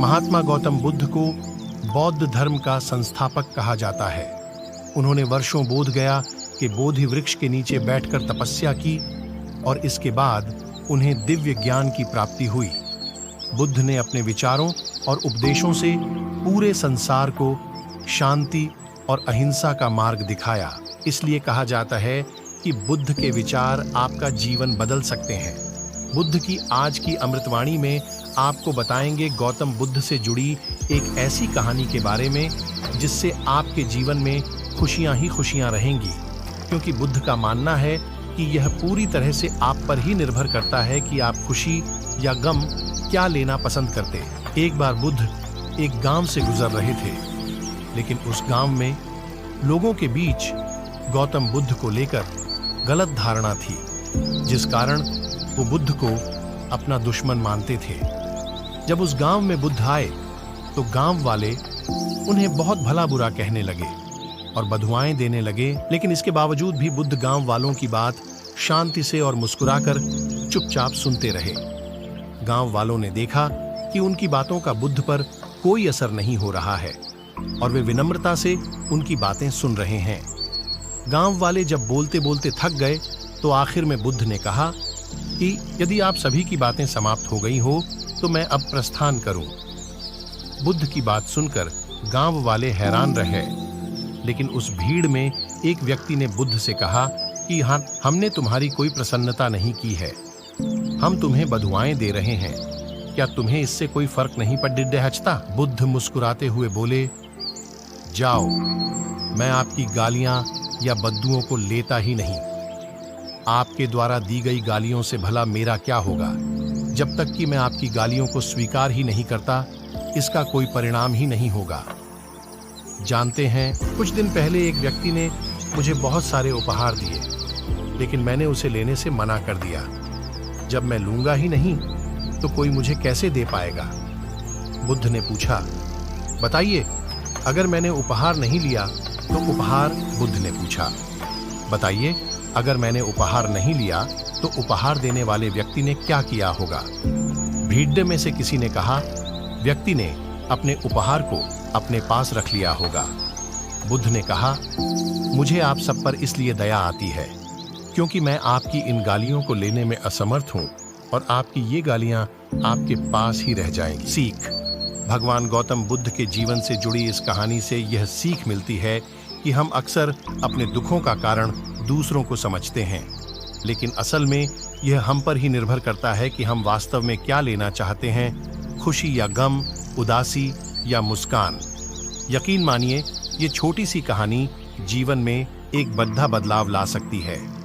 महात्मा गौतम बुद्ध को बौद्ध धर्म का संस्थापक कहा जाता है। उन्होंने वर्षों बोध गया के बोधि वृक्ष के नीचे बैठकर तपस्या की और इसके बाद उन्हें दिव्य ज्ञान की प्राप्ति हुई। बुद्ध ने अपने विचारों और उपदेशों से पूरे संसार को शांति और अहिंसा का मार्ग दिखाया। इसलिए कहा जाता है कि बुद्ध के विचार आपका जीवन बदल सकते हैं। बुद्ध की आज की अमृतवाणी में आपको बताएंगे गौतम बुद्ध से जुड़ी एक ऐसी कहानी के बारे में जिससे आपके जीवन में खुशियां ही खुशियां रहेंगी, क्योंकि बुद्ध का मानना है कि यह पूरी तरह से आप पर ही निर्भर करता है कि आप खुशी या गम क्या लेना पसंद करते। एक बार बुद्ध एक गांव से गुजर रहे थे, लेकिन उस गांव में लोगों के बीच गौतम बुद्ध को लेकर गलत धारणा थी, जिस कारण वो बुद्ध को अपना दुश्मन मानते थे। जब उस गांव में बुद्ध आए तो गांव वाले उन्हें बहुत भला बुरा कहने लगे और बधुआएं देने लगे, लेकिन इसके बावजूद भी बुद्ध गांव वालों की बात शांति से और मुस्कुराकर चुपचाप सुनते रहे। गांव वालों ने देखा कि उनकी बातों का बुद्ध पर कोई असर नहीं हो रहा है और वे विनम्रता से उनकी बातें सुन रहे हैं। गांव वाले जब बोलते बोलते थक गए तो आखिर में बुद्ध ने कहा कि यदि आप सभी की बातें समाप्त हो गई हो तो मैं अब प्रस्थान करूं। बुद्ध की बात सुनकर गांव वाले हैरान रहे, लेकिन उस भीड़ में एक व्यक्ति ने बुद्ध से कहा कि हाँ, हमने तुम्हारी कोई प्रसन्नता नहीं की है, हम तुम्हें बधुआएं दे रहे हैं, क्या तुम्हें इससे कोई फर्क नहीं पड़ता? बुद्ध मुस्कुराते हुए बोले, जाओ, मैं आपकी गालियां या बद्दुओं को लेता ही नहीं। आपके द्वारा दी गई गालियों से भला मेरा क्या होगा? जब तक कि मैं आपकी गालियों को स्वीकार ही नहीं करता, इसका कोई परिणाम ही नहीं होगा। जानते हैं, कुछ दिन पहले एक व्यक्ति ने मुझे बहुत सारे उपहार दिए, लेकिन मैंने उसे लेने से मना कर दिया। जब मैं लूंगा ही नहीं तो कोई मुझे कैसे दे पाएगा? बुद्ध ने पूछा, बताइए, अगर मैंने उपहार नहीं लिया तो उपहार? बुद्ध ने पूछा, बताइए, अगर मैंने उपहार नहीं लिया तो उपहार देने वाले व्यक्ति ने क्या किया होगा? भीड़ में से किसी ने कहा, व्यक्ति ने अपने उपहार को अपने पास रख लिया होगा। बुद्ध ने कहा, मुझे आप सब पर इसलिए दया आती है क्योंकि मैं आपकी इन गालियों को लेने में असमर्थ हूं और आपकी ये गालियां आपके पास ही रह जाएंगी। सीख। भगवान गौतम बुद्ध के जीवन से जुड़ी इस कहानी से यह सीख मिलती है कि हम अक्सर अपने दुखों का कारण दूसरों को समझते हैं, लेकिन असल में यह हम पर ही निर्भर करता है कि हम वास्तव में क्या लेना चाहते हैं, खुशी या गम, उदासी या मुस्कान। यकीन मानिए, ये छोटी सी कहानी जीवन में एक बड़ा बदलाव ला सकती है।